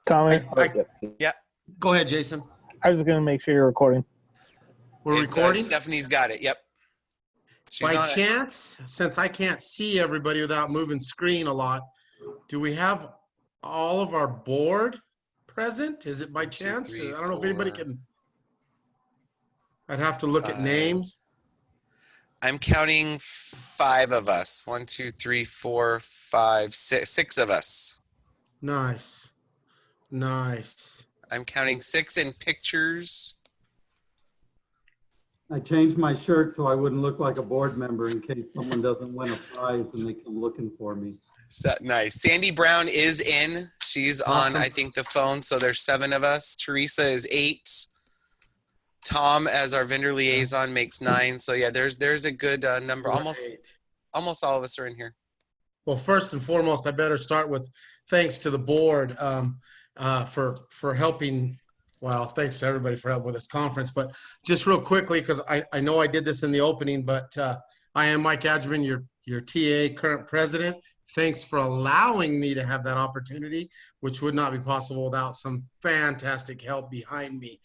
Tommy, Yeah, Go ahead, Jason. I was going to make sure you're recording. We're recording. Stephanie's got it. Yep. She's By on chance, since I can't see everybody without moving screen a lot, do we have all of our board present? Is it by chance? three, I don't know if anybody four, can. I'd have to look at five. names. I'm counting 5 of us. 1, 2, 3, 4, 5, 6. 6 of us. Nice. Nice. I'm counting 6 in pictures. I changed my shirt so I wouldn't look like a board member in case someone doesn't win a prize and they come looking for me. Nice. Sandy Brown is in. She's Awesome. on, I think, the phone. So there's 7 of us. Teresa is 8. Tom, as our vendor liaison, makes 9. So yeah, there's a good number. Almost all of us are in here. Well, first and foremost, I better start with thanks to the board for helping. Well, thanks to everybody for helping with this conference. But just real quickly, because I know I did this in the opening, but I am Mike Adgerman, your TAA current president. Thanks for allowing me to have that opportunity, which would not be possible without some fantastic help behind me.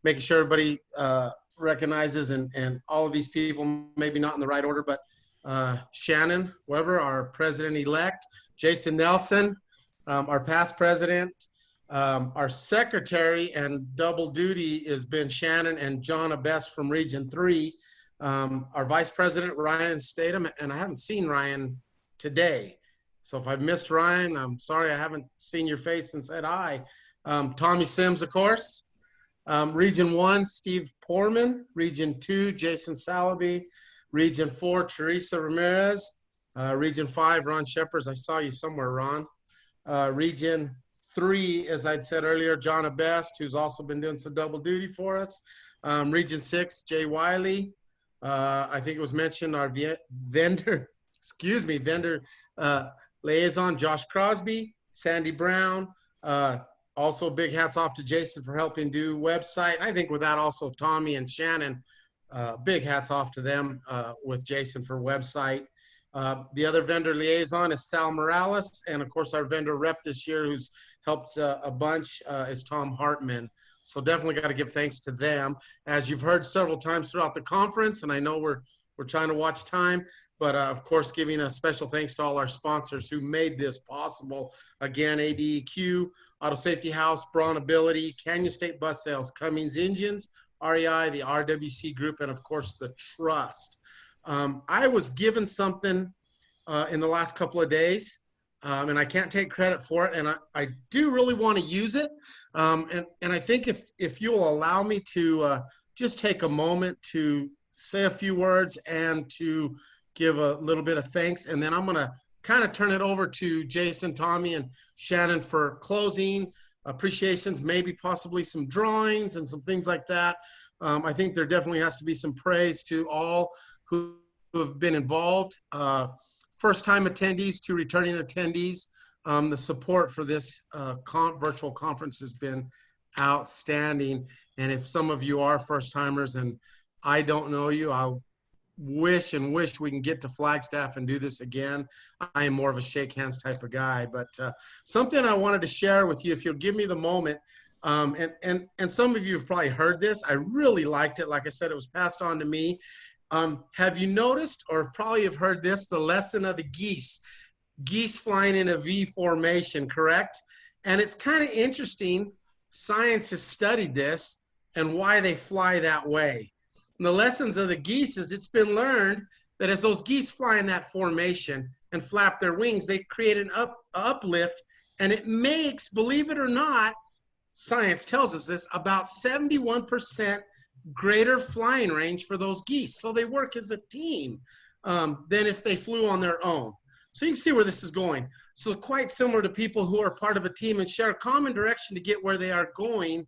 Making sure everybody recognizes and all of these people, maybe not in the right order, but Shannon Weber, our president-elect, Jason Nelson, our past president, our secretary and double duty has been Shannon and John Abest from Region 3, our vice president, Ryan Statham, and I haven't seen Ryan today. So if I missed Ryan, I'm sorry I haven't seen your face and said hi. Tommy Sims, of course. Region 1, Steve Poorman. Region 2, Jason Salaby. Region 4, Teresa Ramirez. Region 5, Ron Shepard. I saw you somewhere, Ron. Region 3, as I'd said earlier, John Abest, who's also been doing some double duty for us. Region 6, Jay Wiley. I think it was mentioned our vendor liaison, Josh Crosby, Sandy Brown. Also, big hats off to Jason for helping do website. I think with that also Tommy and Shannon, big hats off to them with Jason for website. The other vendor liaison is Sal Morales. And of course, our vendor rep this year who's helped a bunch is Tom Hartman. So definitely got to give thanks to them. As you've heard several times throughout the conference, and I know we're trying to watch time, but of course, giving a special thanks to all our sponsors who made this possible. Again, ADEQ, Auto Safety House, Braun Ability, Canyon State Bus Sales, Cummins Engines, REI, the RWC Group, and of course, the Trust. I was given something in the last couple of days, and I can't take credit for it, and I do really want to use it. And I think if you'll allow me to just take a moment to say a few words and to give a little bit of thanks, and then I'm going to kind of turn it over to Jason, Tommy, and Shannon for closing appreciations, maybe possibly some drawings and some things like that. I think there definitely has to be some praise to all who have been involved, first-time attendees to returning attendees. The support for this virtual conference has been outstanding. And if some of you are first-timers and I don't know you, I'll wish we can get to Flagstaff and do this again. I am more of a shake hands type of guy, but something I wanted to share with you, if you'll give me the moment, and some of you have probably heard this. I really liked it. Like I said, it was passed on to me. Have you noticed or probably have heard this, the lesson of the geese flying in a V formation, correct? And it's kind of interesting. Science has studied this and why they fly that way. And the lessons of the geese is it's been learned that as those geese fly in that formation and flap their wings, they create an uplift, and it makes, believe it or not, science tells us this, about 71% greater flying range for those geese. So they work as a team than if they flew on their own. So you can see where this is going. So quite similar to people who are part of a team and share a common direction to get where they are going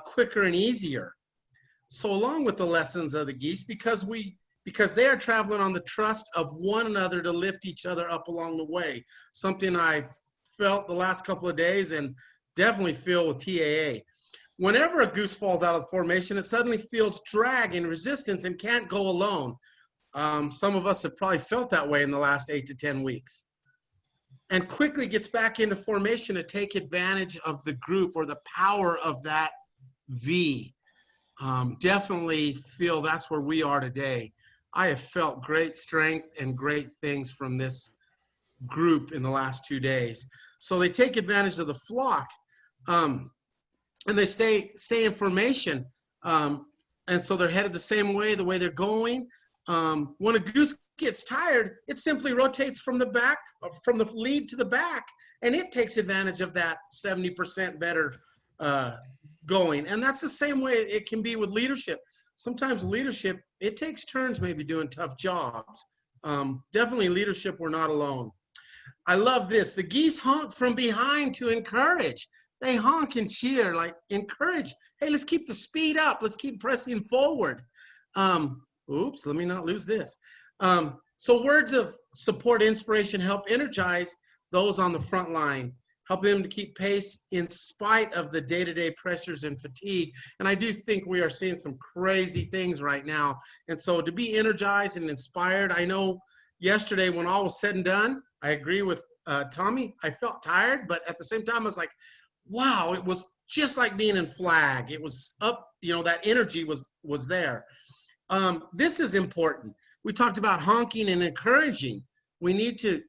quicker and easier. So along with the lessons of the geese, because they are traveling on the trust of one another to lift each other up along the way, something I felt the last couple of days and definitely feel with TAA. Whenever a goose falls out of the formation, it suddenly feels drag and resistance and can't go alone. Some of us have probably felt that way in the last 8 to 10 weeks. and quickly gets back into formation to take advantage of the group or the power of that V. Definitely feel that's where we are today. I have felt great strength and great things from this group in the last 2 days. So they take advantage of the flock, and they stay in formation. And so they're headed the same way, the way they're going. When a goose gets tired, it simply rotates from the back, from the lead to the back, and it takes advantage of that 70% better going. And that's the same way it can be with leadership. Sometimes leadership, it takes turns maybe doing tough jobs. Definitely leadership, we're not alone. I love this. The geese honk from behind to encourage. They honk and cheer, like encourage. Hey, let's keep the speed up. Let's keep pressing forward. Oops, let me not lose this. So words of support, inspiration help energize those on the front line, help them to keep pace in spite of the day-to-day pressures and fatigue. And I do think we are seeing some crazy things right now. And so to be energized and inspired, I know yesterday when all was said and done, I agree with Tommy. I felt tired, but at the same time, I was like, wow, it was just like being in flag. It was up, that energy was there. This is important. We talked about honking and encouraging. We need to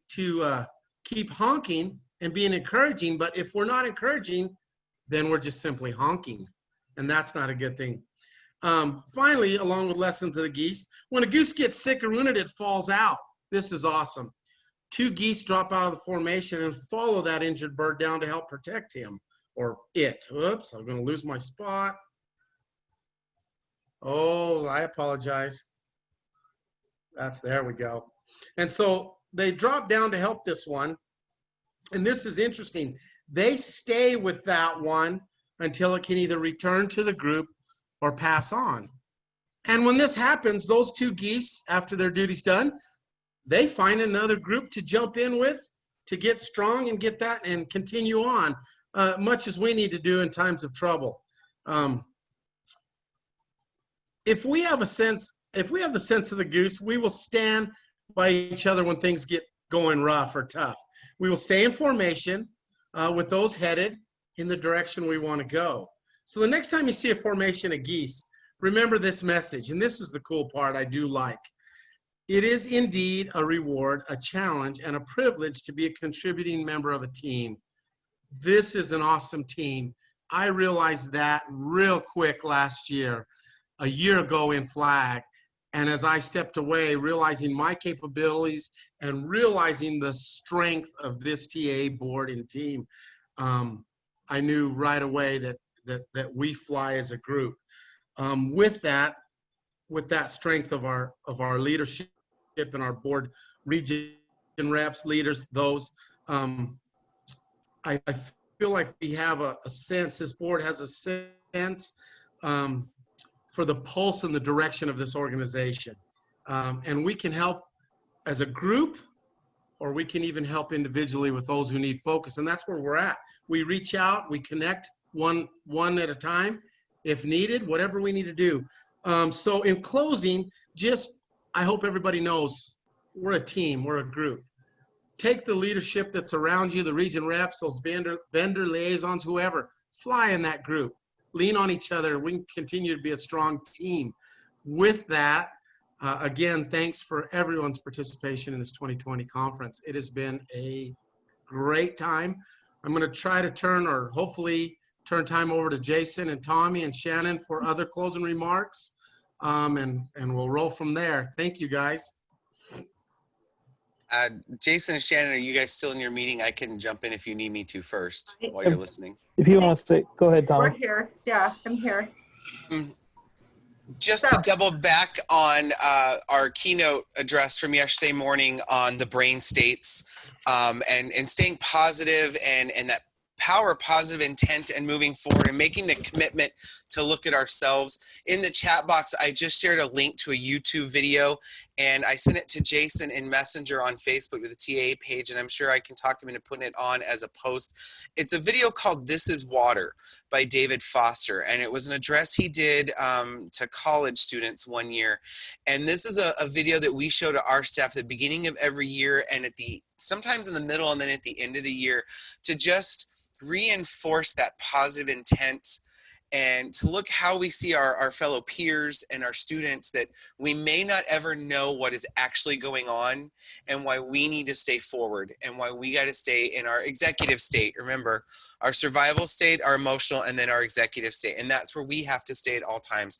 keep honking and being encouraging, but if we're not encouraging, then we're just simply honking, and that's not a good thing. Finally, along with lessons of the geese, when a goose gets sick or wounded, it falls out. This is awesome. 2 geese drop out of the formation and follow that injured bird down to help protect him or it. Oops, I'm going to lose my spot. Oh, I apologize. There we go. And so they drop down to help this one. And this is interesting. They stay with that one until it can either return to the group or pass on. And when this happens, those 2 geese, after their duty's done, they find another group to jump in with to get strong and get that and continue on, much as we need to do in times of trouble. If we have the sense of the goose, we will stand by each other when things get going rough or tough. We will stay in formation with those headed in the direction we want to go. So the next time you see a formation of geese, remember this message. And this is the cool part I do like. It is indeed a reward, a challenge, and a privilege to be a contributing member of a team. This is an awesome team. I realized that real quick last year, a year ago in flag. And as I stepped away, realizing my capabilities and realizing the strength of this TAA board and team, I knew right away that we fly as a group. With that strength of our leadership and our board region reps, leaders, those, I feel like we have a sense, this board has a sense for the pulse and the direction of this organization. And we can help as a group, or we can even help individually with those who need focus. And that's where we're at. We reach out, we connect one at a time, if needed, whatever we need to do. So in closing, I hope everybody knows we're a team, we're a group. Take the leadership that's around you, the region reps, those vendor liaisons, whoever, fly in that group. Lean on each other. We can continue to be a strong team. With that, again, thanks for everyone's participation in this 2020 conference. It has been a great time. I'm going to try to hopefully turn time over to Jason and Tommy and Shannon for other closing remarks, and we'll roll from there. Thank you, guys. Jason and Shannon, are you guys still in your meeting? I can jump in if you need me to first while you're listening. If you want to say, go ahead, Tommy. We're here. Yeah, I'm here. Just to double back on our keynote address from yesterday morning on the brain states, and staying positive and that power of positive intent and moving forward and making the commitment to look at ourselves. In the chat box, I just shared a link to a YouTube video, and I sent it to Jason in Messenger on Facebook to the TAA page, and I'm sure I can talk him into putting it on as a post. It's a video called This is Water by David Foster, and it was an address he did to college students one year. And this is a video that we show to our staff at the beginning of every year and sometimes in the middle and then at the end of the year, to just reinforce that positive intent and to look how we see our fellow peers and our students, that we may not ever know what is actually going on and why we need to stay forward and why we got to stay in our executive state. Remember, our survival state, our emotional, and then our executive state. And that's where we have to stay at all times.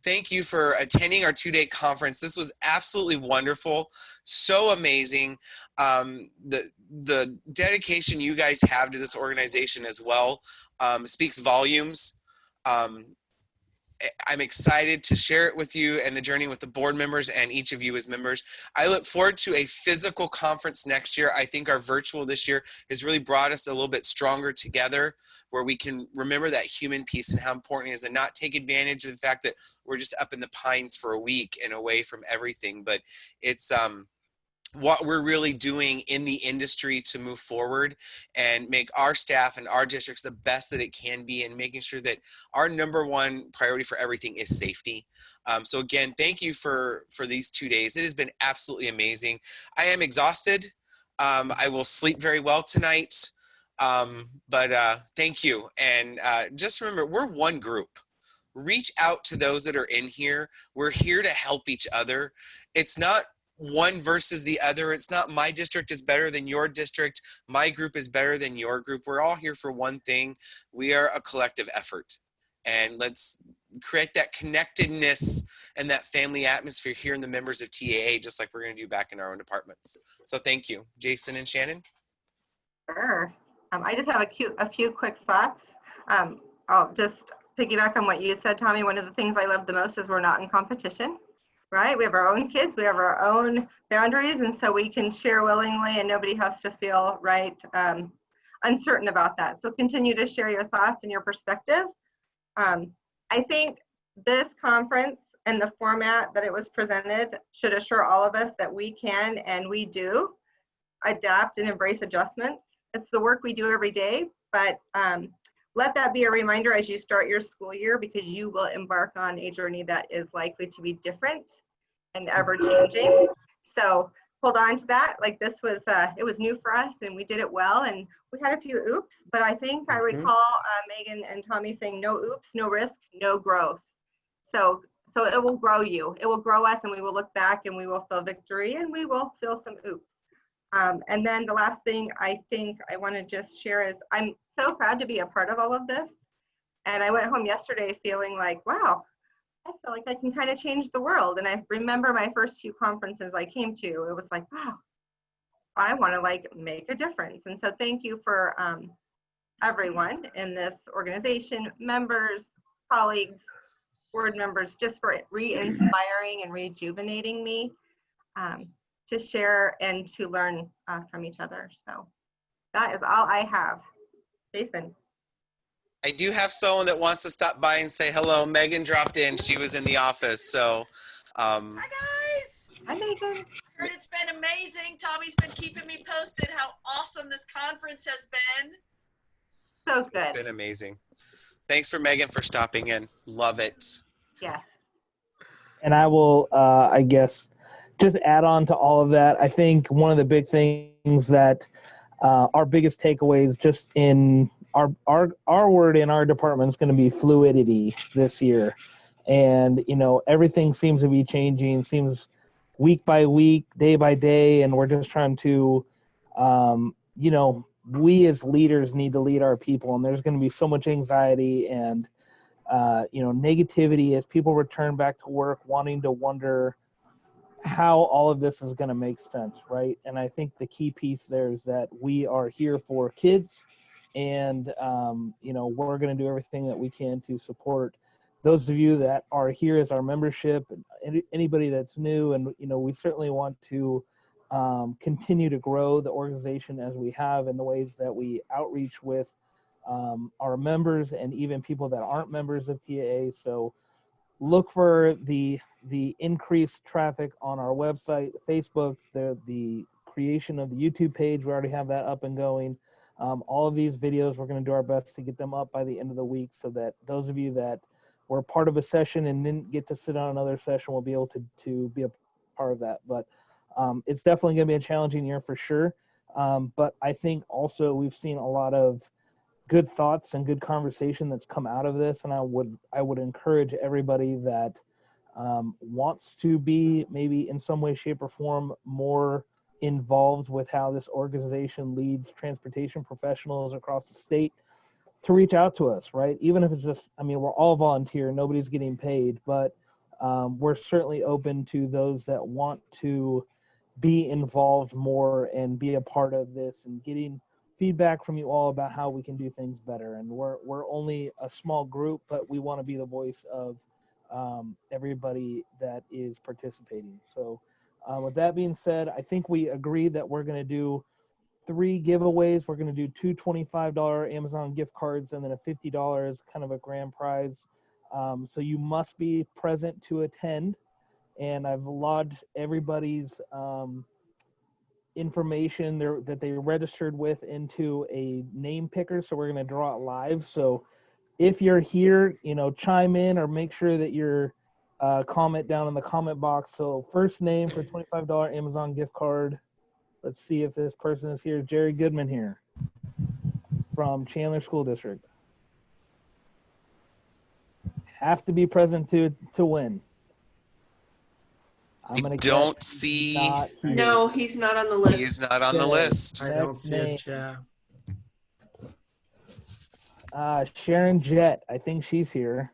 Thank you for attending our 2-day conference. This was absolutely wonderful, so amazing. The dedication you guys have to this organization as well speaks volumes. I'm excited to share it with you and the journey with the board members and each of you as members. I look forward to a physical conference next year. I think our virtual this year has really brought us a little bit stronger together, where we can remember that human piece and how important it is, and not take advantage of the fact that we're just up in the pines for a week and away from everything. But it's what we're really doing in the industry to move forward and make our staff and our districts the best that it can be, and making sure that our number one priority for everything is safety. So again, thank you for these 2 days. It has been absolutely amazing. I am exhausted. I will sleep very well tonight. But thank you. And just remember, we're one group. Reach out to those that are in here. We're here to help each other. It's not one versus the other. It's not my district is better than your district. My group is better than your group. We're all here for one thing. We are a collective effort. And let's create that connectedness and that family atmosphere here in the members of TAA, just like we're going to do back in our own departments. So thank you. Jason and Shannon? Sure. I just have a few quick thoughts. I'll just piggyback on what you said, Tommy. One of the things I love the most is we're not in competition. Right? We have our own kids, we have our own boundaries, and so we can share willingly and nobody has to feel uncertain about that. So continue to share your thoughts and your perspective. I think this conference and the format that it was presented should assure all of us that we can and we do adapt and embrace adjustments. It's the work we do every day, but let that be a reminder as you start your school year, because you will embark on a journey that is likely to be different and ever changing. So hold on to that. Like this was, it was new for us and we did it well, and we had a few oops, but I think I recall Megan and Tommy saying no oops, no risk, no growth. So it will grow you. It will grow us, and we will look back and we will feel victory and we will feel some oops. And then the last thing I think I want to just share is I'm so proud to be a part of all of this. And I went home yesterday feeling like, wow, I feel like I can kind of change the world. And I remember my first few conferences I came to, it was like, wow, I want to make a difference. And so thank you for everyone in this organization, members, colleagues, board members, just for re-inspiring and rejuvenating me to share and to learn from each other. So that is all I have. Jason. I do have someone that wants to stop by and say hello. Megan dropped in. She was in the office. So, Hi guys. Hi Megan. Heard it's been amazing. Tommy's been keeping me posted how awesome this conference has been. So good. It's been amazing. Thanks for Megan for stopping in. Love it. Yes. And I will, I guess, just add on to all of that. I think one of the big things that our biggest takeaways just in our word in our department is going to be fluidity this year. And, everything seems to be changing, seems week by week, day by day. And we're just trying to, we as leaders need to lead our people. And there's going to be so much anxiety and, negativity as people return back to work, wanting to wonder how all of this is going to make sense, right? And I think the key piece there is that we are here for kids, and we're going to do everything that we can to support those of you that are here as our membership, and anybody that's new. And we certainly want to continue to grow the organization as we have in the ways that we outreach with our members and even people that aren't members of TAA. So look for the increased traffic on our website, Facebook, the creation of the YouTube page. We already have that up and going. All of these videos, we're going to do our best to get them up by the end of the week so that those of you that were part of a session and didn't get to sit on another session will be able to be a part of that. But it's definitely going to be a challenging year for sure. But I think also we've seen a lot of good thoughts and good conversation that's come out of this. And I would encourage everybody that wants to be maybe in some way, shape, or form more involved with how this organization leads transportation professionals across the state to reach out to us, right? Even if it's just, I mean, we're all volunteer, nobody's getting paid, but we're certainly open to those that want to be involved more and be a part of this and getting feedback from you all about how we can do things better. And we're only a small group, but we want to be the voice of everybody that is participating. So with that being said, I think we agreed that we're going to do 3 giveaways. We're going to do 2 $25 Amazon gift cards and then a $50 kind of a grand prize. So you must be present to attend. And I've logged everybody's information there that they registered with into a name picker. So we're going to draw it live. So if you're here, chime in or make sure that you're comment down in the comment box. So first name for $25 Amazon gift card. Let's see if this person is here. Jerry Goodman here from Chandler School District. Have to be present to win. I don't see. No, he's not on the list. He is not on the list. I don't see a chat. Sharon Jett, I think she's here.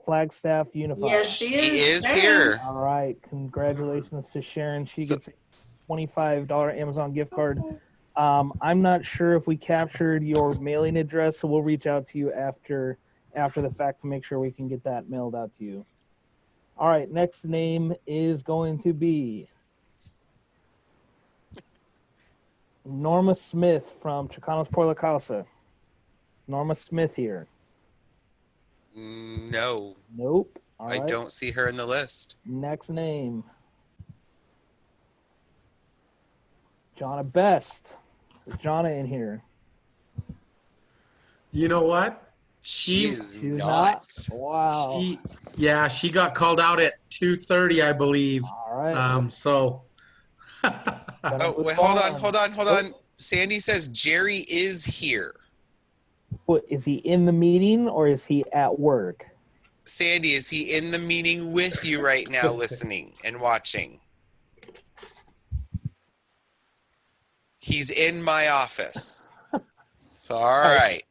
Flagstaff Unified. Yes, she is. He is here. All right, congratulations to Sharon. She gets a $25 Amazon gift card. I'm not sure if we captured your mailing address, so we'll reach out to you after the fact to make sure we can get that mailed out to you. All right, next name is going to be Norma Smith from Chicanos por la Causa. Norma Smith here. No. Nope. All right. I don't see her in the list. Next name. Jonna Best. Is Jonna in here? You know what? She is She's not. Wow. She got called out at 2:30, I believe. All right. So. Oh, wait, hold on. Sandy says Jerry is here. What, is he in the meeting or is he at work? Sandy, is he in the meeting with you right now, listening and watching? He's in my office. So, all right.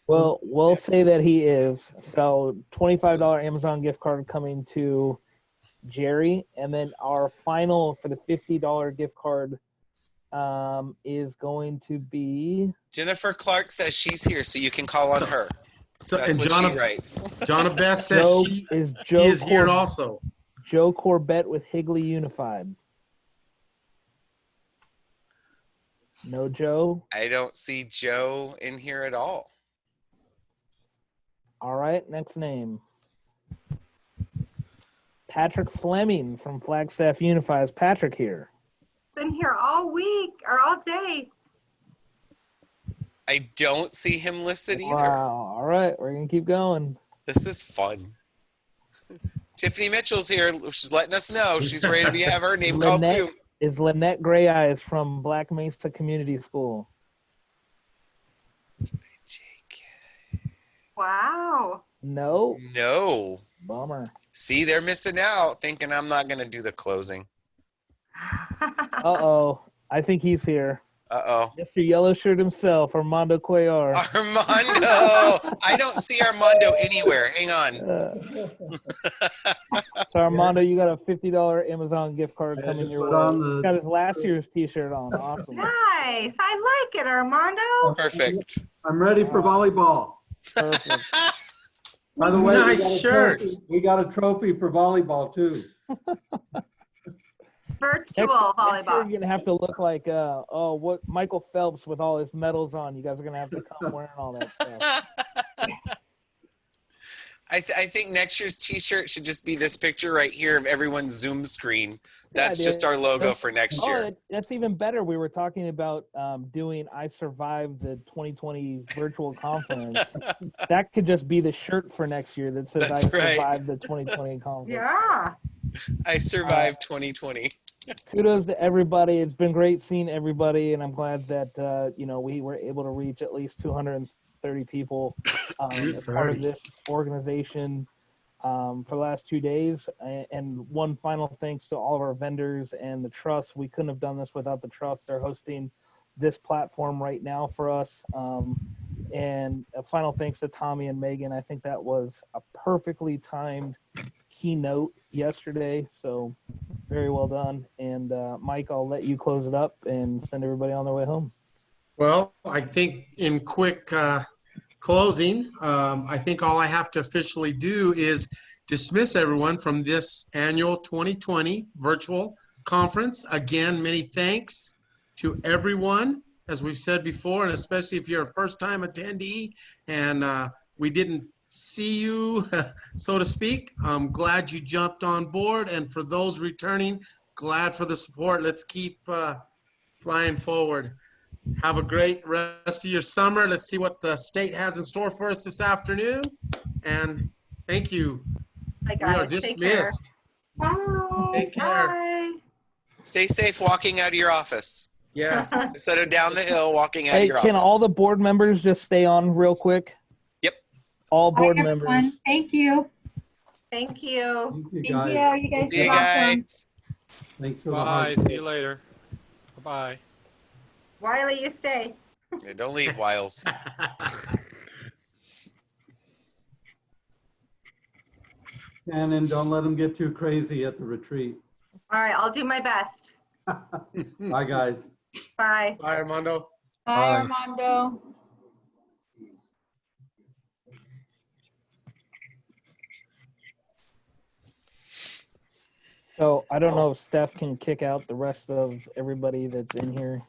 Well, we'll say that he is. So $25 Amazon gift card coming to Jerry. And then our final for the $50 gift card is going to be Jennifer Clark says she's here, so you can call on her. So, That's and what Jonna, she writes. Jonna Best says Joe, she Joe is here also. Joe Corbett with Higley Unified. No Joe? I don't see Joe in here at all. All right, next name. Patrick Fleming from Flagstaff Unified. Is Patrick here? Been here all week or all day. I don't see him listed either. Wow. All right, we're going to keep going. This is fun. Tiffany Mitchell's here. She's letting us know. She's ready to have her name called too. Is Lynette Gray Eyes from Black Mesa Community School. Wow. No? No. Bummer. See, they're missing out, thinking I'm not going to do the closing. Uh-oh. I think he's here. Uh-oh. Mr. Yellow Shirt himself, Armando Cuellar. Armando! I don't see Armando anywhere. Hang on. So Armando, you got a $50 Amazon gift card coming your way. Got his last year's t-shirt on. Awesome. Nice. I like it, Armando. Perfect. I'm ready for volleyball. Perfect. By the way, Nice shirt. We got a trophy for volleyball too. Virtual Next year volleyball. you're gonna have to look like what Michael Phelps with all his medals on. You guys are gonna have to come wearing all that stuff. I think next year's T-shirt should just be this picture right here of everyone's Zoom screen. That's Yeah, just dude. our logo for next year. That's even better. We were talking about doing I survived the 2020 virtual conference. That could just be the shirt for next year that says That's I right. survived the 2020 conference. Yeah. I survived 2020. Kudos to everybody. It's been great seeing everybody, and I'm glad that we were able to reach at least 230 people as part of this organization for the last 2 days. And one final thanks to all of our vendors and the trust. We couldn't have done this without the trust. They're hosting this platform right now for us. And a final thanks to Tommy and Megan. I think that was a perfectly timed keynote yesterday. So very well done. And Mike, I'll let you close it up and send everybody on their way home. Well, I think in quick closing, I think all I have to officially do is dismiss everyone from this annual 2020 virtual conference. Again, many thanks to everyone, as we've said before, and especially if you're a first-time attendee and we didn't see you, so to speak. I'm glad you jumped on board, and for those returning, glad for the support. Let's keep flying forward. Have a great rest of your summer. Let's see what the state has in store for us this afternoon. And thank you. Bye, We are guys. Take care. dismissed. Bye. Take care. Bye. Stay safe walking out of your office. Yes. Instead of down the hill walking out of Hey, your can office. all the board members just stay on real quick? Yep. All Bye, board everyone. members. Thank you. Thank you. Thank you, Thank guys. you. You guys See you are awesome. guys. Thanks for the Bye. hard See you later. Bye-bye. Wiley, you stay. Yeah, don't leave, Wiles. Shannon, don't let them get too crazy at the retreat. All right, I'll do my best. Bye, guys. Bye. Bye, Armando. Bye, Armando. So I don't know if Steph can kick out the rest of everybody that's in here.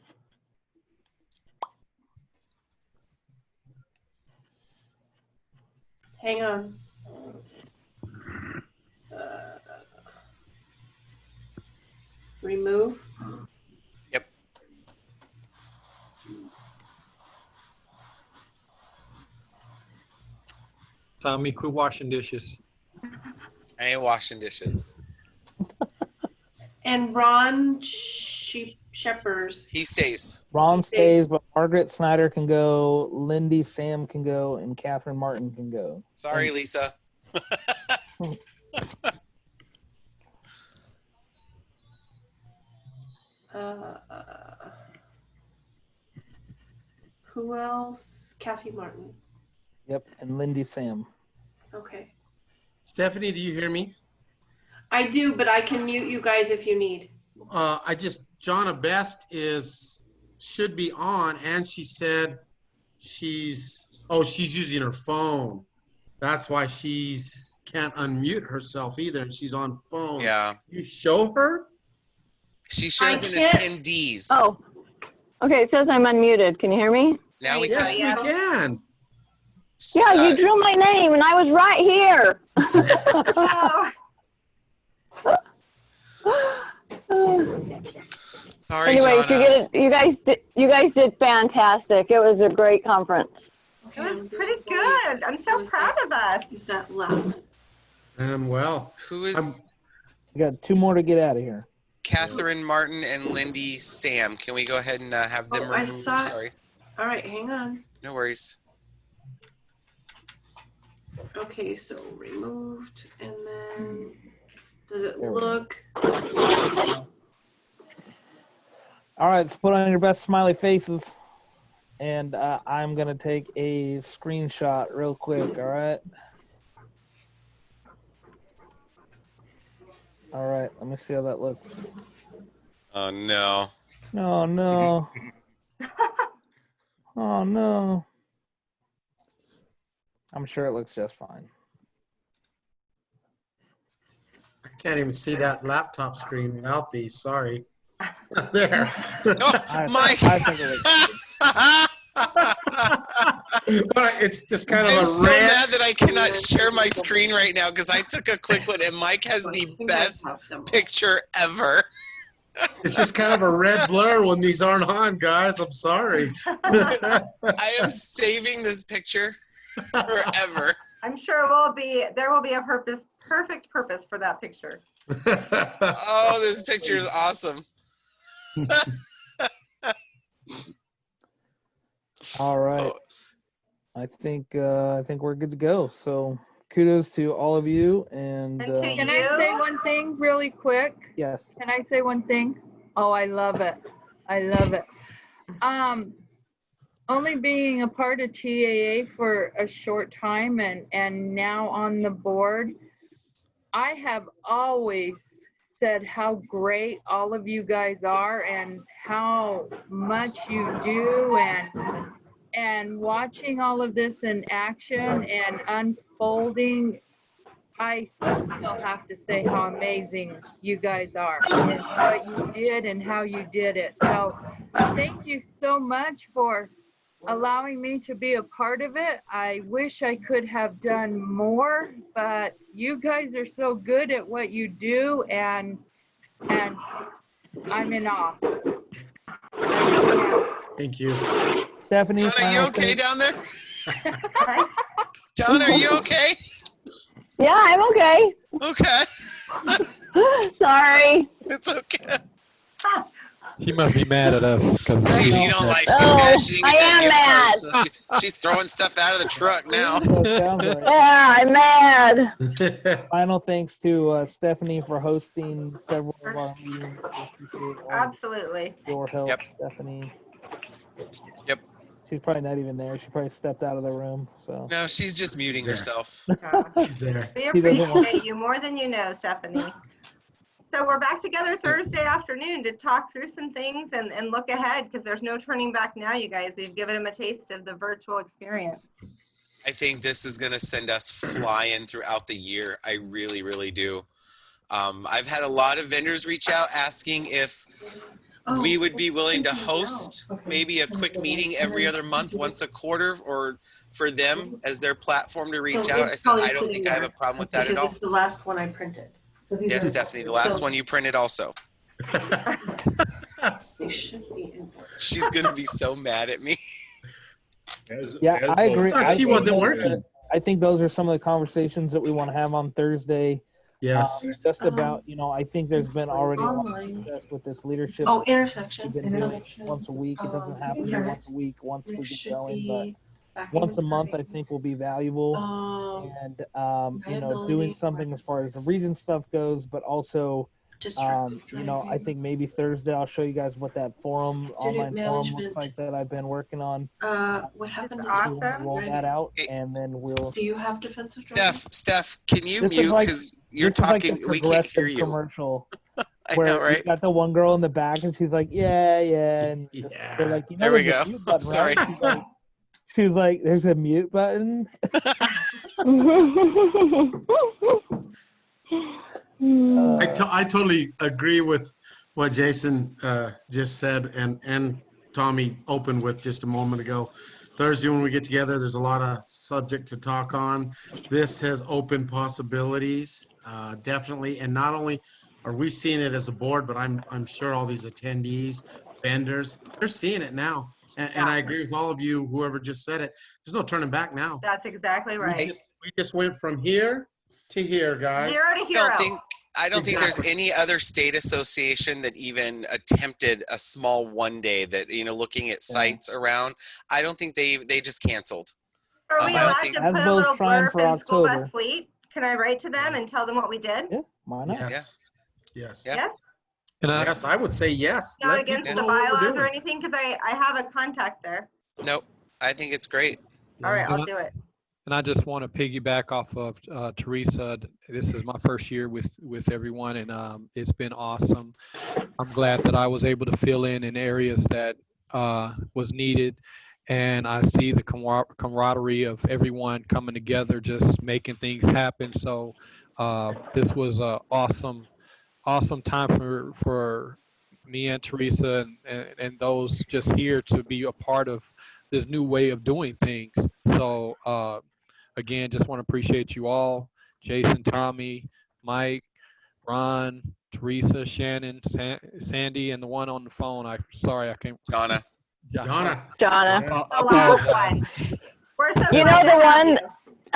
Hang on. Remove. Yep. Tommy, quit washing dishes. I ain't washing dishes. And Ron Shephers. He stays. Ron stays, but Margaret Snyder can go, Lindy Sam can go, and Catherine Martin can go. Sorry, Lisa. Who else? Kathy Martin. Yep, and Lindy Sam. Okay. Stephanie, do you hear me? I do, but I can mute you guys if you need. Jonna Best should be on, and she said she's using her phone. That's why she's can't unmute herself either, and she's on phone. Yeah. You show her? She shows I in can't- attendees. Oh, okay. It says I'm unmuted. Can you hear me? Now we Yes, can. we can. Yeah, you drew my name, and I was right here. Sorry, Anyways, Jonna. you guys did fantastic. It was a great conference. It was pretty good. I'm so proud of us. Is that last? Well, Who is We got two more to get out of here. Catherine Martin and Lindy Sam? Can we go ahead and have them Oh, I removed? thought- Sorry. All right, hang on. No worries. Okay, so removed, and then does it There we go. look? All right, so put on your best smiley faces. And I'm going to take a screenshot real quick, all right? All right, let me see how that looks. Oh, no. Oh, no. Oh, no. I'm sure it looks just fine. I can't even see that laptop screen without these. Sorry. There. Oh, Mike. I think it But it's just kind of I'm a so red. mad that I cannot share my screen right now because I took a quick one and Mike has the best picture ever. It's just kind of a red blur when these aren't on, guys. I'm sorry. I am saving this picture forever. I'm sure there will be a perfect purpose for that picture. Oh, this picture is awesome. All right. I think we're good to go. So kudos to all of you. And And to Can I say one thing really quick? yes. Can I say one thing? Oh, I love it. I love it. Only being a part of TAA for a short time and now on the board, I have always said how great all of you guys are and how much you do, and watching all of this in action and unfolding, I still have to say how amazing you guys are and what you did and how you did it. So thank you so much for allowing me to be a part of it. I wish I could have done more, but you guys are so good at what you do, and I'm in awe. Thank you. Stephanie, John, are you final okay thing? down there? John, are you okay? Yeah, I'm okay. Okay. Sorry. It's okay. She must be mad at us because She don't like. She's Oh, mad she didn't I get that am gift card, mad. so she's throwing stuff out of the truck now. So it sounds like. Yeah, I'm mad. Final thanks to Stephanie for hosting several of our meetings. We appreciate all of Absolutely. your help, Yep. Stephanie. Yep. She's probably not even there. She probably stepped out of the room. So No, she's just muting There. herself. He's there. We He doesn't want- appreciate you more than you know, Stephanie. So we're back together Thursday afternoon to talk through some things and look ahead, because there's no turning back now, you guys. We've given them a taste of the virtual experience. I think this is going to send us flying throughout the year. I really, really do. I've had a lot of vendors reach out asking if we would be willing to host maybe a quick meeting every other month, once a quarter, or for them as their platform to reach out. I said, I don't think I have a problem with that at all. It's the last one I printed. So these Yes, are- Stephanie, the last one you printed also. They should be in. She's going to be so mad at me. yeah, I agree. I thought she think wasn't those working. I think those are some of the conversations that we want to have on Thursday. Yes. Just about, I think there's been already a lot of Online. success with this leadership. Oh, intersection. We've been doing it once a week. It doesn't have to be Yes. once a week, once we There get should going, but be back once a month I inventory. think will be valuable. And doing Liability, something as far as the region stuff goes, but also district I think maybe Thursday I'll show you guys what that forum, online forum looks management. like that I've been working on. What happened to Awesome. We want to roll that out, and then we'll. Do you have defensive driving? Steph, can you This is mute, like- because you're this is like the talking, we can't hear progressive you. commercial. I Where know, you right? got the one girl in the back, and she's like, yeah, and just- Yeah. they're like, There we there's a go. mute button, Sorry. right? She's like, there's a mute button. I totally agree with what Jason just said and Tommy opened with just a moment ago. Thursday when we get together, there's a lot of subject to talk on. This has opened possibilities, definitely. And not only are we seeing it as a board, but I'm sure all these attendees, vendors, they're seeing it now. And I agree with all of you, whoever just said it. There's no turning back now. That's exactly right. We just went from here to here, guys. Zero to hero. I don't think there's Exactly. any other state association that even attempted a small one day that, looking at sites around. I don't think they just canceled. Are we I don't allowed think- to put a Hasbro's little trying blurb for in school October. bus fleet? Can I write to them and tell them what we did? Yeah, why not? Yes. Yes. Yeah. Yes? And I, Yes, I would say yes. Not Let against people the know what we're bylaws or doing. anything, because I have a contact there. Nope. I think it's great. All right, Yeah. I'll do it. and I just want to piggyback off of Teresa. This is my first year with everyone, and it's been awesome. I'm glad that I was able to fill in areas that was needed, and I see the camaraderie of everyone coming together, just making things happen. So This was a awesome time for me and Teresa and those just here to be a part of this new way of doing things. So again, just want to appreciate you all, Jason, Tommy, Mike, Ron, Teresa, Shannon, Sandy, and the one on the phone. Sorry, I can't. Donna. Donna. Donna. Yeah. I apologize. We're so You glad know to the have one. you.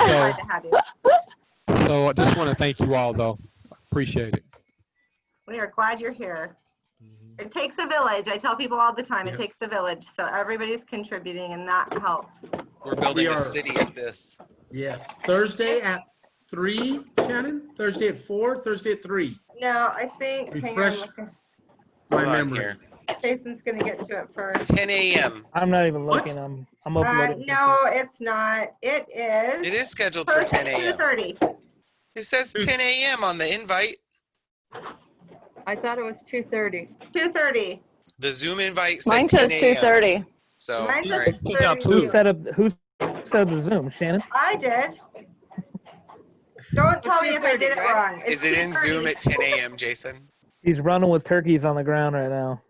So glad to have you. So I just want to thank you all, though. Appreciate it. We are glad you're here. Mhm. It takes a village. I tell people all the time, Yeah. it takes a village. So everybody's contributing and that helps. We're building We a are- city of this. Yeah. Thursday at 3, Shannon? Thursday at 4, Thursday at 3. No, I think, Refresh hang on, my Hold on memory. here. Jason's gonna get to it first. 10 a.m. I'm not even What? looking. I'm uploading. No, it's not. It is. It is scheduled for 10 a.m. 2:30. It says 10 a.m. on the invite. I thought it was 2:30. 2:30. The Zoom invite said Mine 10 says a.m. 2:30. So, Mine all says right. Check out 2:32. Who set up the Zoom? Shannon? I did. Don't tell me if I did it 2:30, right? wrong. It's Is it in 2:30. Zoom at 10 a.m., Jason? He's running with turkeys on the ground right now.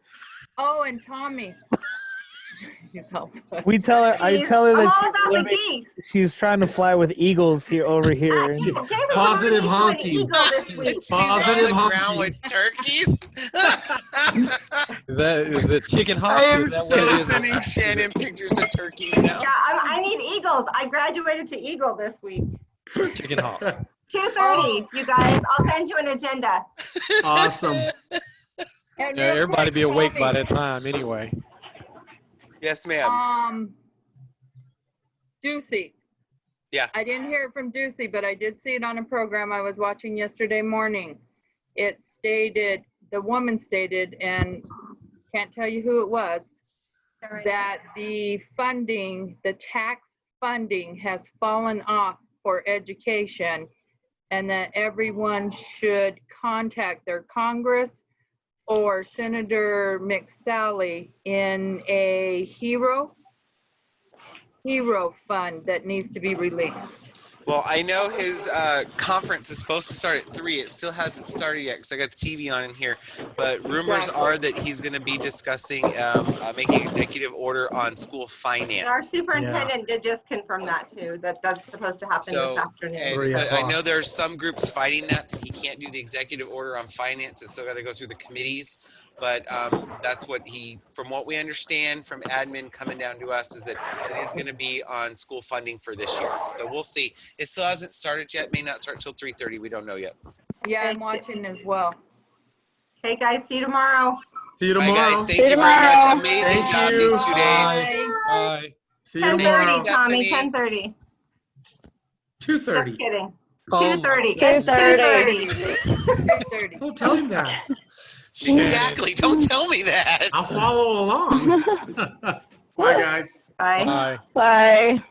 Oh, and Tommy. He's helpless. We tell her. I tell her I'm that all she's, about the living- geese. she's trying to fly with eagles here over here. Jason, Positive we're going to honking. Eagle this week. She's Positive on the ground honking. with turkeys. Is it chicken hawk? I am Is that what so it is? sending Shannon pictures of turkeys now. Yeah, I need eagles. I graduated to Eagle this week. Chicken hawk. 2:30, you guys. I'll send you an agenda. Awesome. And Yeah, real everybody quick, be awake by Tommy, that time anyway. Yes, ma'am. Ducey. Yeah. I didn't hear it from Ducey, but I did see it on a program I was watching yesterday morning. It stated, the woman stated, and can't tell you who it was, that the funding, the tax funding has fallen off for education and that everyone should contact their Congress or Senator McSally in a hero fund that needs to be released. Well, I know his conference is supposed to start at 3. It still hasn't started yet because I got the TV on in here. But rumors Exactly. are that he's going to be discussing making executive order on school And our finance. superintendent did just confirm that too, that that's supposed to happen this afternoon. And 3 I o'clock. know there's some groups fighting that he can't do the executive order on finance. It's still got to go through the committees. But that's what from what we understand from admin coming down to us, is that it is going to be on school funding for this year. So we'll see. It still hasn't started yet. May not start till 3:30. We don't know yet. Yeah, I'm watching as well. Okay, guys, see you tomorrow. See you Bye, tomorrow. guys. Thank you very much. tomorrow. Amazing Thank job you. these 2 days. Bye. Bye. See you tomorrow. 10:30, Tommy, Stephanie. 10:30. 2:30. Just kidding. Oh, 2:30. It's 2:30. 2:30. Don't tell him that. Exactly. Don't tell me that. I'll follow along. Bye, guys. Bye. Bye. Bye.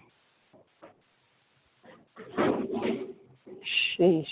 Sheesh.